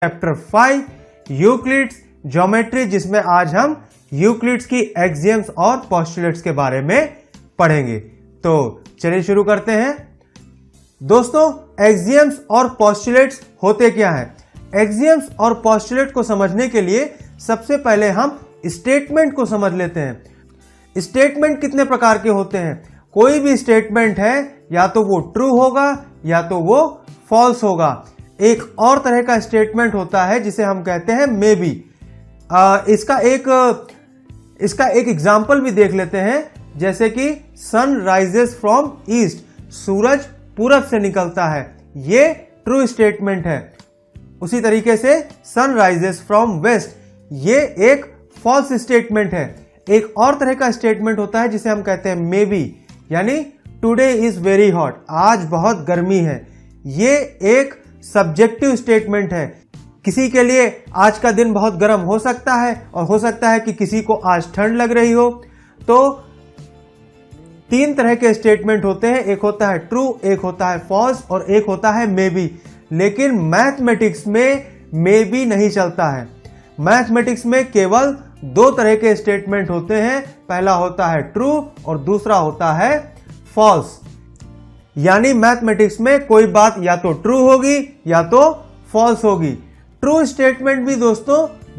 Chapter 5 Euclid's geometry, जिसमें आज हम यूक्लिड्स की एक्सियम्स और पोस्टुलेट्स के बारे में पढ़ेंगे। तो चलिए शुरू करते हैं। दोस्तों, एक्सियम्स और पोस्टुलेट्स होते क्या हैं? एक्सियम्स और पोस्टुलेट को समझने के लिए सबसे पहले हम स्टेटमेंट को समझ लेते हैं। स्टेटमेंट कितने प्रकार के होते हैं? कोई भी स्टेटमेंट है या तो वो ट्रू होगा या तो वो फॉल्स होगा। एक और तरह का स्टेटमेंट होता है जिसे हम कहते हैं मे बी। इसका एक एग्जाम्पल भी देख लेते हैं, जैसे कि सन राइजेस फ्रॉम ईस्ट, सूरज पूरब से निकलता है, ये ट्रू स्टेटमेंट है। उसी तरीके से सन राइजेस फ्रॉम वेस्ट, ये एक फॉल्स स्टेटमेंट है। एक और तरह का स्टेटमेंट होता है जिसे हम कहते हैं मे बी, यानी टुडे इज वेरी हॉट, आज बहुत गर्मी है। ये एक सब्जेक्टिव स्टेटमेंट है। किसी के लिए आज का दिन बहुत गर्म हो सकता है और हो सकता है कि किसी को आज ठंड लग रही हो। तो तीन तरह के स्टेटमेंट होते हैं, एक होता है ट्रू, एक होता है फॉल्स और एक होता है मे बी। लेकिन मैथमेटिक्स में मे बी नहीं चलता है। मैथमेटिक्स में केवल दो तरह के स्टेटमेंट होते हैं, पहला होता है ट्रू और दूसरा होता है फॉल्स। यानी मैथमेटिक्स में कोई बात या तो ट्रू होगी या तो फॉल्स होगी। ट्रू स्टेटमेंट भी दोस्तों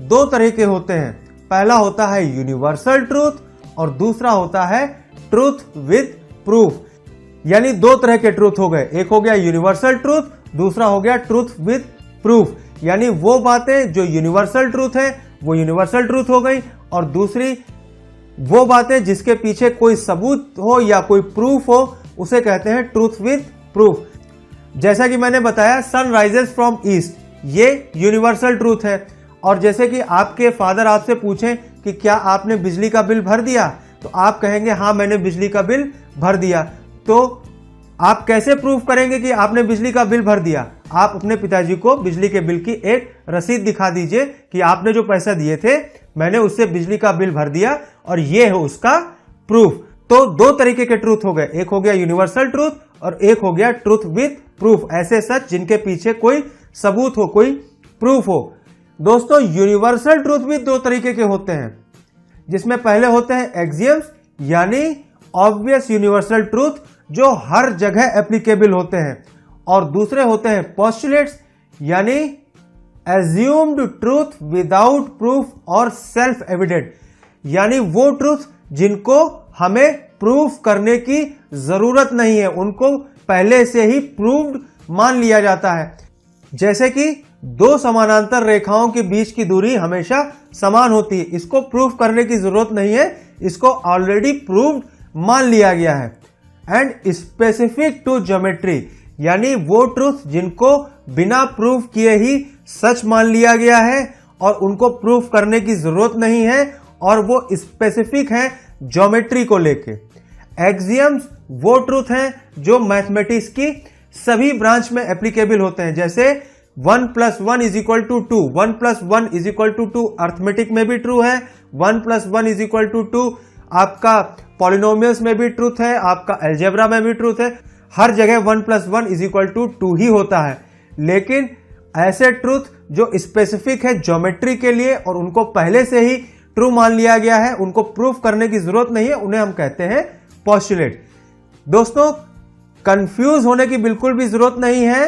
दो तरह के होते हैं, पहला होता है यूनिवर्सल ट्रूथ और दूसरा होता है ट्रूथ विद प्रूफ। यानी दो तरह के ट्रूथ हो गए, एक हो गया यूनिवर्सल ट्रूथ, दूसरा हो गया ट्रूथ विद प्रूफ। यानी वो बातें जो यूनिवर्सल ट्रूथ है वो यूनिवर्सल ट्रूथ हो गई, और दूसरी वो बातें जिसके पीछे कोई सबूत हो या कोई प्रूफ हो उसे कहते हैं ट्रूथ विद प्रूफ। जैसा कि मैंने बताया सन राइजेस फ्रॉम ईस्ट, ये यूनिवर्सल ट्रूथ है। और जैसे कि आपके फादर आपसे पूछें कि क्या आपने बिजली का बिल भर दिया, तो आप कहेंगे हाँ मैंने बिजली का बिल भर दिया। तो आप कैसे प्रूफ करेंगे कि आपने बिजली का बिल भर दिया? आप अपने पिताजी को बिजली के बिल की एक रसीद दिखा दीजिए कि आपने जो पैसा दिए थे मैंने उससे बिजली का बिल भर दिया और ये है उसका प्रूफ। तो दो तरीके के ट्रूथ हो गए, एक हो गया यूनिवर्सल ट्रूथ और एक हो गया ट्रूथ विद प्रूफ, ऐसे सच जिनके पीछे कोई सबूत हो, कोई प्रूफ हो। दोस्तों, यूनिवर्सल ट्रूथ भी दो तरीके के होते हैं, जिसमें पहले होते हैं एक्सियम्स यानी ऑब्वियस यूनिवर्सल ट्रूथ जो हर जगह एप्लीकेबल होते हैं, और दूसरे होते हैं पोस्टुलेट्स यानी एज्यूम्ड ट्रूथ विदाउट प्रूफ और सेल्फ एविडेंट, यानी वो ट्रूथ जिनको हमें प्रूफ करने की जरूरत नहीं है, उनको पहले से ही प्रूव्ड मान लिया जाता है। जैसे कि दो समानांतर रेखाओं के बीच की दूरी हमेशा समान होती है, इसको प्रूफ करने की जरूरत नहीं है, इसको ऑलरेडी प्रूव्ड मान लिया गया है। एंड स्पेसिफिक टू ज्योमेट्री, यानी वो ट्रूथ जिनको बिना प्रूफ किए ही सच मान लिया गया है और उनको प्रूफ करने की जरूरत नहीं है, और वो स्पेसिफिक है ज्योमेट्री को लेके। एक्सियम्स वो ट्रूथ हैं जो मैथमेटिक्स की सभी ब्रांच में एप्लीकेबल होते हैं, जैसे 1 + 1 = 2, 1 + 1 = 2 अर्थमेटिक में भी ट्रू है, 1 + 1 = 2 आपका पॉलिनोमियल्स में भी ट्रूथ है, आपका अलजेब्रा में भी ट्रूथ है। हर जगह 1 + 1 = 2 ही होता है। लेकिन ऐसे ट्रूथ जो स्पेसिफिक है ज्योमेट्री के लिए और उनको पहले से ही ट्रू मान लिया गया है, उनको प्रूफ करने की जरूरत नहीं है, उन्हें हम कहते हैं पोस्टुलेट। दोस्तों, कंफ्यूज होने की बिल्कुल भी जरूरत नहीं है।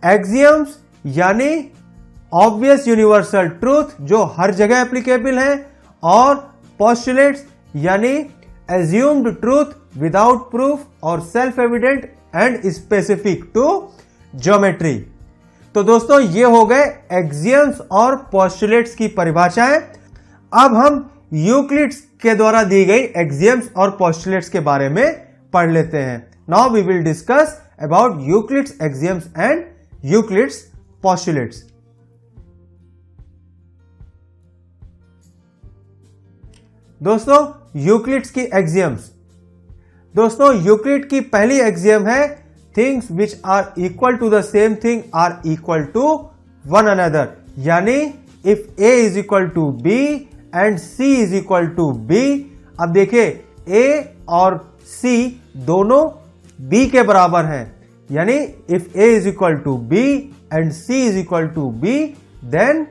एक्सियम्स यानी ऑब्वियस यूनिवर्सल ट्रूथ जो हर जगह एप्लीकेबल है, और पोस्टुलेट्स यानी एज्यूम्ड ट्रूथ विदाउट प्रूफ और self evident and specific to geometry. तो दोस्तों, ये हो गए एक्सियम्स और पोस्टुलेट्स की परिभाषाएं। अब हम यूक्लिड्स के द्वारा दी गई एक्सियम्स और पोस्टुलेट्स के बारे में पढ़ लेते हैं। Now we will discuss about Euclid's axioms and Euclid's postulates. दोस्तों, यूक्लिड्स की एक्सियम्स। दोस्तों, यूक्लिड की पहली एक्सियम है things which are equal to the same thing are equal to one another, यानी if A = B and C = B। अब देखिए A और C दोनों B के बराबर हैं, यानी if A = B and C is equal to B, then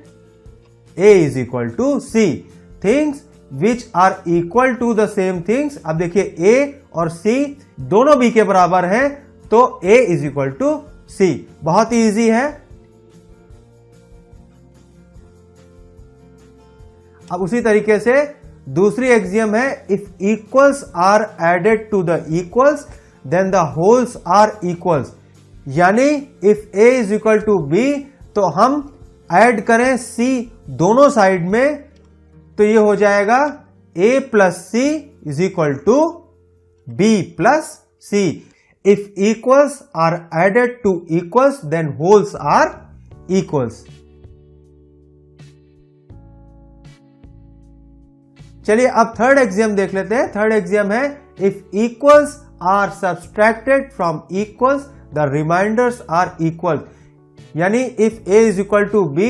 A is equal to C. Things which are equal to the same things. अब देखिए A और C दोनों B के बराबर हैं, तो A is equal to C. बहुत ही easy है। अब उसी तरीके से दूसरी एक्सियम है, if equals are added to the equals then the wholes are equals. यानी if A is equal to B, तो हम ऐड करें C दोनों साइड में, तो ये हो जाएगा A plus C is equal to B plus C। If equals are added to equals then wholes are equals. चलिए अब थर्ड एक्सियम देख लेते हैं। थर्ड एक्सियम है, if equals are subtracted from equals the remainders are equal. यानी if A is equal to B,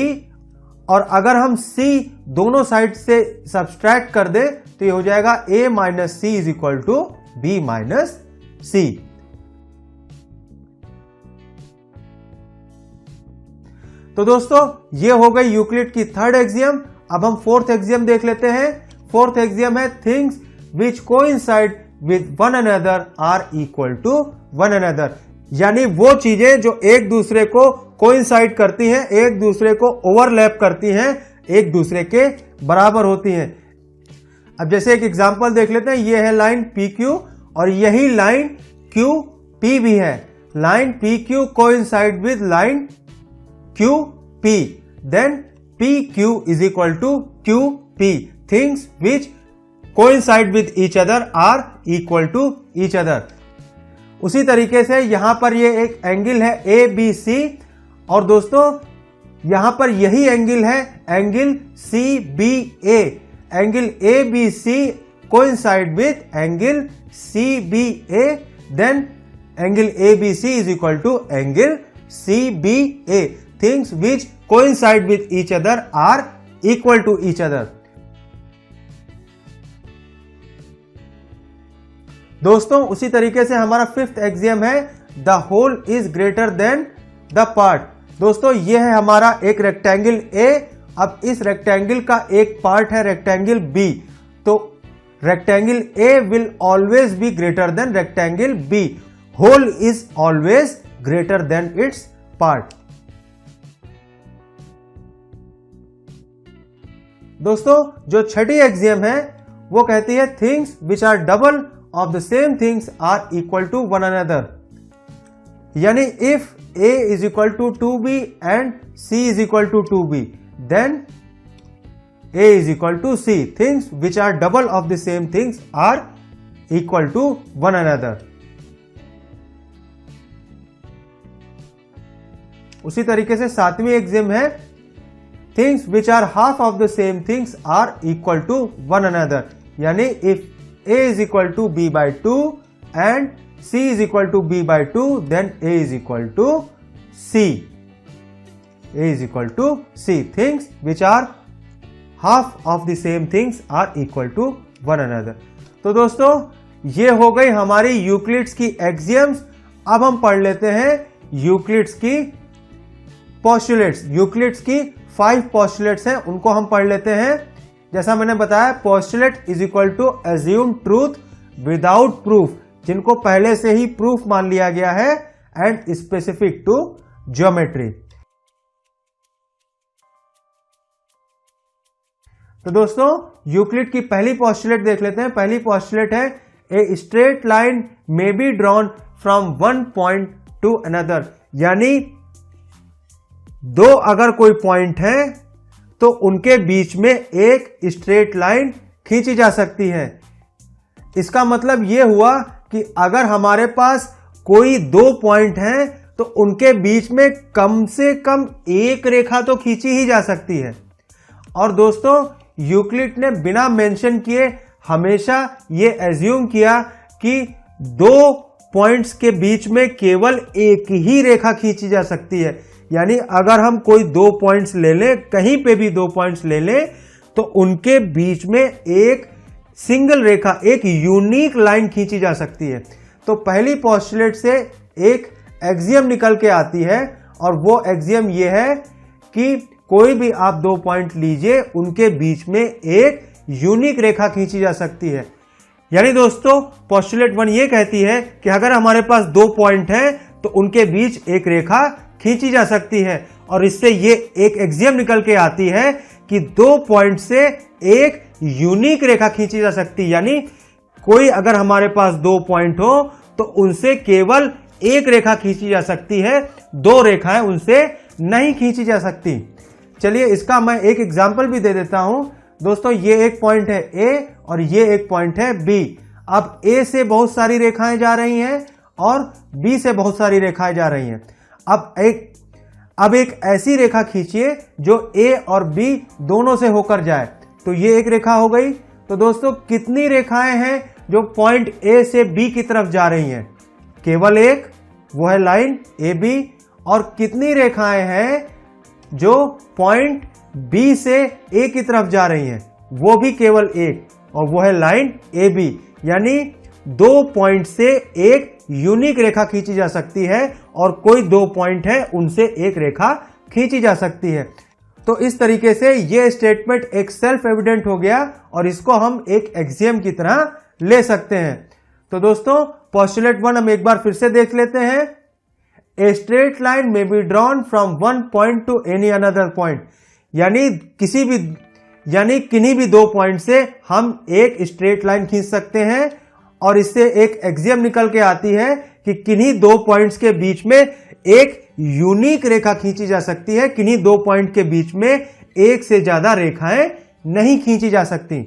और अगर हम C दोनों साइड से सब्सट्रैक्ट कर दे तो ये हो जाएगा A minus C is equal to B minus C। तो दोस्तों ये हो गई यूक्लिड की थर्ड एक्सियम। अब हम फोर्थ एक्सियम देख लेते हैं। फोर्थ एक्सियम है, things which coincide with one another are equal to one another. यानी वो चीजें जो एक दूसरे को कोइंसाइड करती हैं, एक दूसरे को ओवरलैप करती हैं, एक दूसरे के बराबर होती हैं। अब जैसे एक एग्जांपल देख लेते हैं, ये है लाइन PQ और यही लाइन QP भी है। Line PQ coincide with line QP, then PQ is equal to QP। Things which coincide with each other are equal to each other. उसी तरीके से यहां पर ये एक एंगल है ABC, और दोस्तों यहां पर यही एंगल है angle CBA। Angle ABC coincide with angle CBA, then angle ABC is equal to angle CBA। Things which coincide with each other are equal to each other. दोस्तों उसी तरीके से हमारा फिफ्थ एक्सियम है, the whole is greater than the part. दोस्तों ये है हमारा एक रेक्टेंगल A। अब इस रेक्टेंगल का एक पार्ट है रेक्टेंगल B, तो rectangle A will always be greater than rectangle B। Whole is always greater than its part. दोस्तों जो छठी एक्सियम है वो कहती है, things which are double of the same things are equal to one another। यानी if A is equal to 2B and C is equal to 2B, then A is equal to C। Things which are double of the same things are equal to one another। उसी तरीके से सातवीं axiom है, things which are half of the same things are equal to one another। यानी if A is equal to B by 2 and C is equal to B by 2, then A is equal to C। A is equal to C। Things which are half of the same things are equal to one another। तो दोस्तों ये हो गई हमारी Euclid's की axioms. अब हम पढ़ लेते हैं यूक्लिड्स की पोस्टुलेट्स। यूक्लिड्स की 5 पोस्टुलेट्स हैं, उनको हम पढ़ लेते हैं। जैसा मैंने बताया, postulate is equal to assume truth without proof, जिनको पहले से ही प्रूफ मान लिया गया है, एंड स्पेसिफिक टू ज्योमेट्री। तो दोस्तों यूक्लिड की पहली पोस्टुलेट देख लेते हैं। पहली पोस्टुलेट है, ए straight line may be drawn from one point two another. यानी दो अगर कोई पॉइंट है तो उनके बीच में एक स्ट्रेट लाइन खींची जा सकती है। इसका मतलब यह हुआ कि अगर हमारे पास कोई 2 पॉइंट हैं तो उनके बीच में कम से कम एक रेखा तो खींची ही जा सकती है। और दोस्तों यूक्लिड ने बिना मेंशन किए हमेशा ये एज्यूम किया कि 2 पॉइंट्स के बीच में केवल एक ही रेखा खींची जा सकती है। यानी अगर हम कोई 2 पॉइंट्स ले लें, कहीं पे भी 2 पॉइंट्स ले लें, तो उनके बीच में एक सिंगल रेखा, एक यूनिक लाइन खींची जा सकती है। तो पहली पोस्टुलेट से एक एक्सियम निकल के आती है और वो एक्सियम ये है कि कोई भी आप दो पॉइंट लीजिए, उनके बीच में एक यूनिक रेखा खींची जा सकती है। यानी दोस्तों पोस्टुलेट 1 ये कहती है कि अगर हमारे पास दो पॉइंट हैं तो उनके बीच एक रेखा खींची जा सकती है, और इससे ये एक एक्सियम निकल के आती है कि दो पॉइंट से एक यूनिक रेखा खींची जा सकती है। यानी कोई अगर हमारे पास दो पॉइंट हो तो उनसे केवल एक रेखा खींची जा सकती है, दो रेखाएं उनसे नहीं खींची जा सकती। चलिए इसका मैं एक एग्जांपल भी दे देता हूं। दोस्तों ये एक पॉइंट है A और ये एक पॉइंट है B। अब A से बहुत सारी रेखाएं जा रही हैं और B से बहुत सारी रेखाएं जा रही हैं। अब एक ऐसी रेखा खींचिए जो A और B दोनों से होकर जाए, तो ये एक रेखा हो गई। तो दोस्तों कितनी रेखाएं हैं जो पॉइंट A से B की तरफ जा रही हैं? केवल एक, वो है लाइन AB। और कितनी रेखाएं हैं जो पॉइंट B से A की तरफ जा रही हैं? वो भी केवल एक, और वो है लाइन AB। यानी दो पॉइंट से एक यूनिक रेखा खींची जा सकती है, और कोई दो पॉइंट है उनसे एक रेखा खींची जा सकती है। तो इस तरीके से ये स्टेटमेंट एक सेल्फ एविडेंट हो गया, और इसको हम एक एक्सियम की तरह ले सकते हैं। तो दोस्तों पोस्टुलेट 1 हम एक बार फिर से देख लेते हैं। A straight line may be drawn from one point to any another point। यानी किन्हीं भी दो पॉइंट से हम एक स्ट्रेट लाइन खींच सकते हैं, और इससे एक एक्सियम निकल के आती है कि किन्हीं दो पॉइंट्स के बीच में एक यूनिक रेखा खींची जा सकती है। किन्हीं दो पॉइंट के बीच में एक से ज्यादा रेखाएं नहीं खींची जा सकती।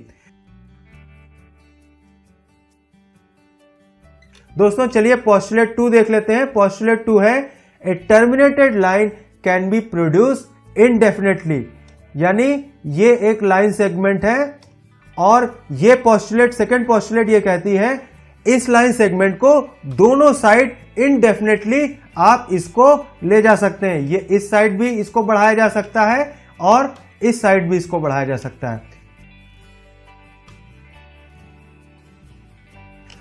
दोस्तों चलिए पोस्टुलेट 2 देख लेते हैं। पोस्टुलेट 2 है a terminated line can be produce indefinitely. यानी ये एक लाइन सेगमेंट है, और ये पोस्टुलेट सेकंड पोस्टुलेट ये कहती है इस लाइन सेगमेंट को दोनों साइड इनडेफिनेटली आप इसको ले जा सकते हैं। ये इस साइड भी इसको बढ़ाया जा सकता है और इस साइड भी इसको बढ़ाया जा सकता है।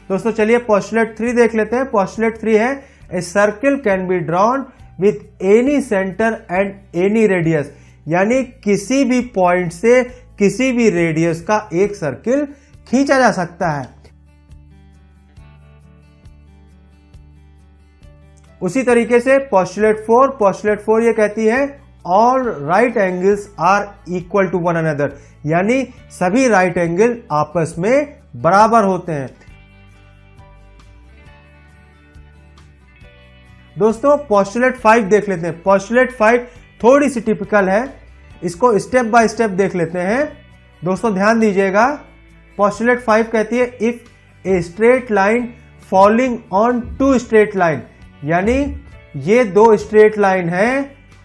दोस्तों चलिए पोस्टुलेट 3 देख लेते हैं। पोस्टुलेट 3 है a circle can be drawn with any centre and any radius. यानी किसी भी पॉइंट से किसी भी रेडियस का एक सर्किल खींचा जा सकता है। उसी तरीके से पोस्टुलेट 4 ये कहती है all right angles are equal to one another. यानी सभी राइट एंगल आपस में बराबर होते हैं। दोस्तों पोस्टुलेट 5 देख लेते हैं। पोस्टुलेट 5 थोड़ी सी टिपिकल है, इसको स्टेप बाय स्टेप देख लेते हैं। दोस्तों ध्यान दीजिएगा। पोस्टुलेट 5 कहती है if a straight line falling on two straight line. यानी ये दो स्ट्रेट लाइन है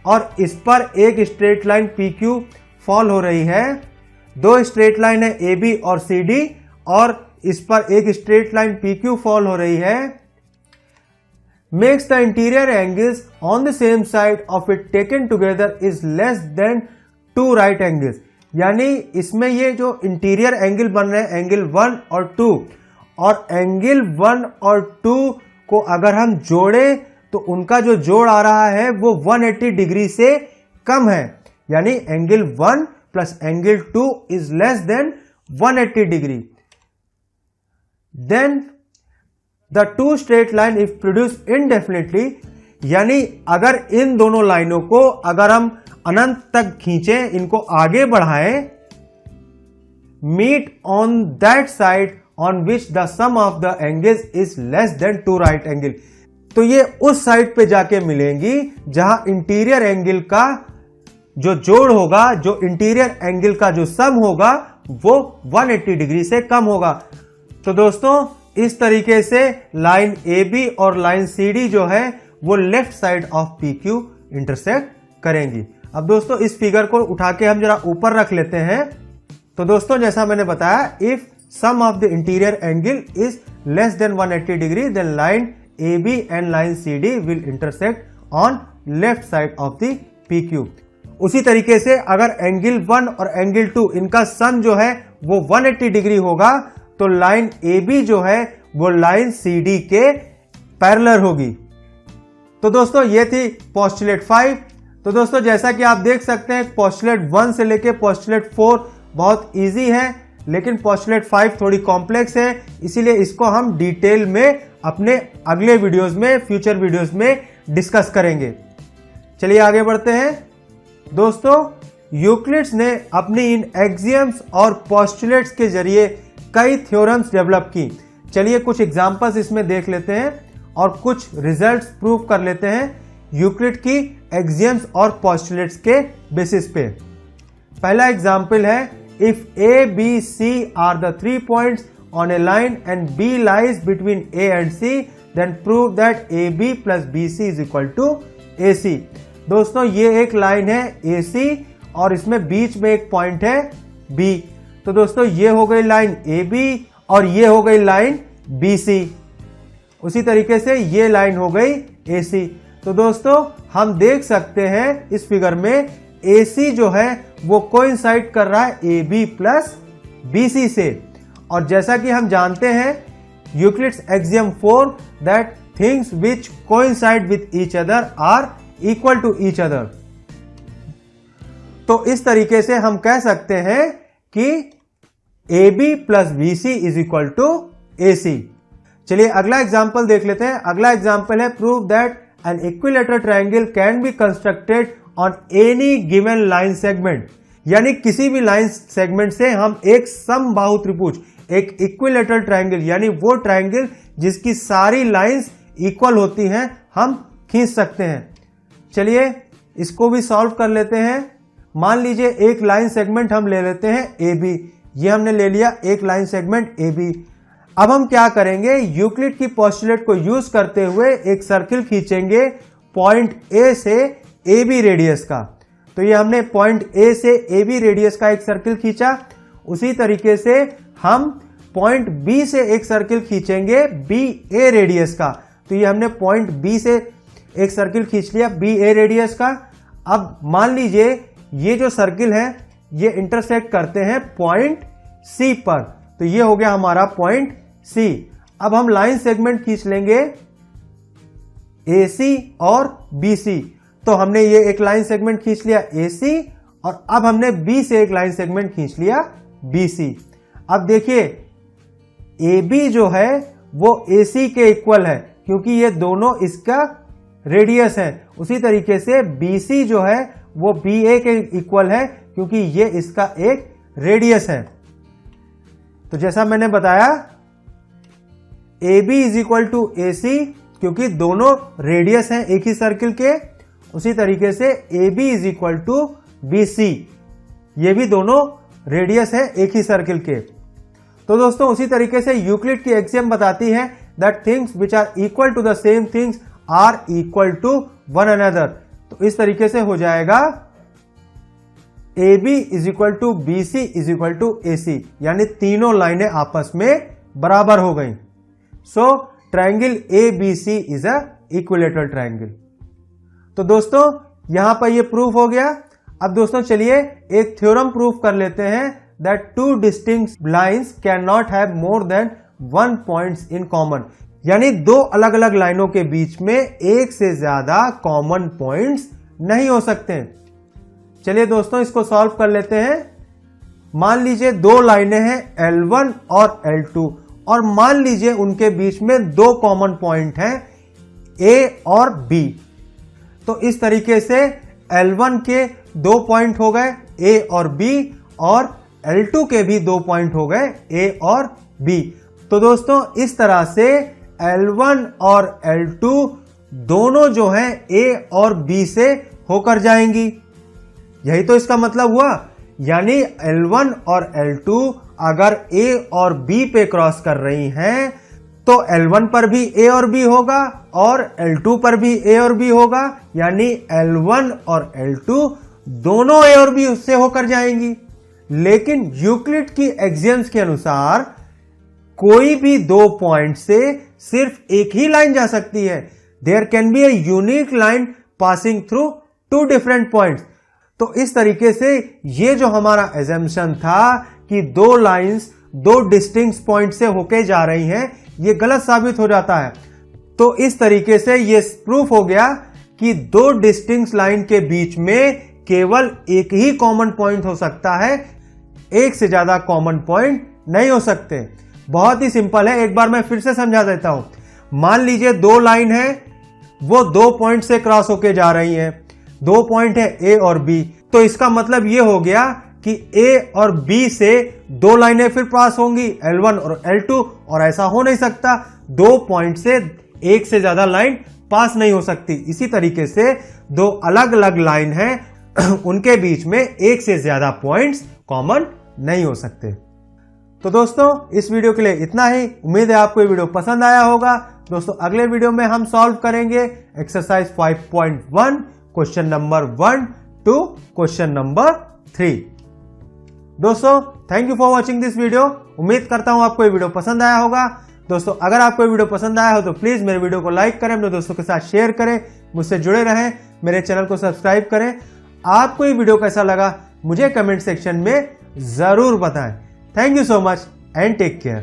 और इस पर एक स्ट्रेट लाइन PQ फॉल हो रही है। दो स्ट्रेट लाइन है AB और CD, और इस पर एक स्ट्रेट लाइन PQ फॉल हो रही है। Makes the interior angles on the same side of it taken together is less than 2 right angles। यानी इसमें ये जो इंटीरियर एंगल बन रहे हैं एंगल 1 और 2, और एंगल 1 और 2 को अगर हम जोड़ें तो उनका जो जोड़ आ रहा है वो 180 डिग्री से कम है। यानी angle 1 plus angle 2 is less than 180 degree. Then the two straight line if produce indefinitely. यानी अगर इन दोनों लाइनों को अगर हम अनंत तक खींचें, इनको आगे बढ़ाएं, meet on that side on which the sum of the angles is less than 2 right angle. तो ये उस साइड पे जाके मिलेंगी जहां इंटीरियर एंगल का जो जोड़ होगा, जो इंटीरियर एंगल का जो सम होगा वो 180 डिग्री से कम होगा। तो दोस्तों इस तरीके से लाइन AB और लाइन CD जो है वो left side of PQ intersect करेंगी। अब दोस्तों इस फिगर को उठा के हम जरा ऊपर रख लेते हैं। तो दोस्तों जैसा मैंने बताया, if sum of the interior angle is less than 180 degree then line AB and line CD will intersect on left side of the PQ। उसी तरीके से अगर एंगल 1 और एंगल 2 इनका सम जो है वो 180 डिग्री होगा तो लाइन AB जो है वो लाइन CD के पैरेलल होगी। तो दोस्तों ये थी पोस्टुलेट 5। तो दोस्तों जैसा कि आप देख सकते हैं पोस्टुलेट 1 से लेके पोस्टुलेट 4 बहुत इजी है, लेकिन पोस्टुलेट 5 थोड़ी कॉम्प्लेक्स है, इसीलिए इसको हम डिटेल में अपने अगले वीडियोस में, फ्यूचर वीडियोस में डिस्कस करेंगे। चलिए आगे बढ़ते हैं। दोस्तों यूक्लिड्स ने अपनी इन एक्सियम्स और पोस्टुलेट्स के जरिए कई थ्योरम्स डेवलप की। चलिए कुछ एग्जांपल्स इसमें देख लेते हैं और कुछ रिजल्ट्स प्रूव कर लेते हैं यूक्लिड की एक्सियम्स और पोस्टुलेट्स के बेसिस पे। पहला एग्जांपल है, if A B C are the 3 points on a line and B lies between A and C, then prove that A B plus B C is equal to A C. दोस्तों ये एक line है ए सी और इसमें बीच में एक point है B. तो दोस्तों ये हो गई लाइन ए बी और ये हो गई लाइन बी सी। उसी तरीके से ये लाइन हो गई ए सी। तो दोस्तों हम देख सकते हैं इस फिगर में ए सी जो है वो कोइंसाइड कर रहा है A B plus B C से। और जैसा कि हम जानते हैं Euclid's axiom 4 that things which coincide with each other are equal to each other. तो इस तरीके से हम कह सकते हैं कि A B plus B C is equal to A C. चलिए अगला एग्जाम्पल देख लेते हैं। अगला एग्जाम्पल है, prove that an equilateral triangle can be constructed on any given line segment. यानी किसी भी लाइन सेगमेंट से हम एक समबाहु त्रिभुज, एक इक्विलेटरल ट्रायंगल यानी वो ट्रायंगल जिसकी सारी लाइंस इक्वल होती हैं, हम खींच सकते हैं। चलिए इसको भी सॉल्व कर लेते हैं। मान लीजिए एक लाइन सेगमेंट हम ले लेते हैं ए बी। ये हमने ले लिया एक लाइन सेगमेंट ए बी। अब हम क्या करेंगे, यूक्लिड की पोस्टुलेट को यूज करते हुए एक सर्किल खींचेंगे पॉइंट ए से ए बी रेडियस का। तो ये हमने पॉइंट ए से ए बी रेडियस का एक सर्किल खींचा। उसी तरीके से हम पॉइंट बी से एक सर्किल खींचेंगे बी ए रेडियस का। तो ये हमने पॉइंट बी से एक सर्किल खींच लिया बी ए रेडियस का। अब मान लीजिए ये जो सर्किल है ये इंटरसेक्ट करते हैं पॉइंट सी पर। तो ये हो गया हमारा पॉइंट सी। अब हम लाइन सेगमेंट खींच लेंगे ए सी और बी सी। तो हमने ये एक लाइन सेगमेंट खींच लिया ए सी और अब हमने बी से एक लाइन सेगमेंट खींच लिया बी सी। अब देखिए ए बी जो है वो ए सी के इक्वल है क्योंकि ये दोनों इसका रेडियस है। उसी तरीके से बी सी जो है वो बी ए के इक्वल है क्योंकि ये इसका एक रेडियस है। तो जैसा मैंने बताया A B is equal to A C क्योंकि दोनों रेडियस हैं एक ही सर्किल के। उसी तरीके से A B is equal to B C, ये भी दोनों रेडियस है एक ही सर्किल के। तो दोस्तों उसी तरीके से यूक्लिड की एक्सियम बताती है that things which are equal to the same things are equal to one another. तो इस तरीके से हो जाएगा A B is equal to B C is equal to A C, यानी तीनों लाइनें आपस में बराबर हो गई। So triangle A B C is a equilateral triangle. तो दोस्तों यहां पर ये प्रूफ हो गया। अब दोस्तों चलिए एक थ्योरम प्रूफ कर लेते हैं that two distinct lines can not have more than 1 points in common. यानी दो अलग अलग लाइनों के बीच में एक से ज्यादा कॉमन पॉइंट्स नहीं हो सकते। चलिए दोस्तों इसको सॉल्व कर लेते हैं। मान लीजिए दो लाइनें हैं L1 और L2 और मान लीजिए उनके बीच में दो कॉमन पॉइंट हैं A और B। तो इस तरीके से L1 के दो पॉइंट हो गए A और B और L2 के भी दो पॉइंट हो गए A और B। तो दोस्तों इस तरह से L1 और L2 दोनों जो हैं A और B से होकर जाएंगी। यही तो इसका मतलब हुआ। यानी L1 और L2 अगर A और B पे क्रॉस कर रही हैं तो L1 पर भी A और B होगा और L2 पर भी A और B होगा। यानी L1 और L2 दोनों A और B उससे होकर जाएंगी। लेकिन यूक्लिड की एक्सियम्स के अनुसार कोई भी दो पॉइंट से सिर्फ एक ही लाइन जा सकती है। There can be a unique line passing through two different points. तो इस तरीके से ये जो हमारा एजम्पशन था कि दो लाइंस दो डिस्टिंक्ट पॉइंट से होके जा रही हैं, ये गलत साबित हो जाता है। तो इस तरीके से ये प्रूफ हो गया कि दो डिस्टिंक्ट लाइन के बीच में केवल एक ही कॉमन पॉइंट हो सकता है, एक से ज्यादा कॉमन पॉइंट नहीं हो सकते। बहुत ही सिंपल है, एक बार मैं फिर से समझा देता हूं। मान लीजिए दो लाइन है, वो 2 पॉइंट से क्रॉस होके जा रही हैं। 2 पॉइंट है ए और बी, तो इसका मतलब ये हो गया कि ए और बी से 2 लाइनें फिर पास होंगी, L1 और L2, और ऐसा हो नहीं सकता। 2 पॉइंट से एक से ज्यादा लाइन पास नहीं हो सकती। इसी तरीके से दो अलग अलग लाइन हैं, उनके बीच में एक से ज्यादा पॉइंट्स कॉमन नहीं हो सकते। तो दोस्तों इस वीडियो के लिए इतना ही। उम्मीद है आपको ये वीडियो पसंद आया होगा। दोस्तों अगले वीडियो में हम सॉल्व करेंगे exercise 5.1 question number 1 to question number 3। दोस्तों thank you for watching this video. उम्मीद करता हूं आपको ये वीडियो पसंद आया होगा। दोस्तों अगर आपको ये वीडियो पसंद आया हो तो प्लीज मेरे वीडियो को लाइक करें, अपने दोस्तों के साथ शेयर करें, मुझसे जुड़े रहें, मेरे चैनल को सब्सक्राइब करें। आपको ये वीडियो कैसा लगा मुझे कमेंट सेक्शन में जरूर बताएं। Thank you so much and take care.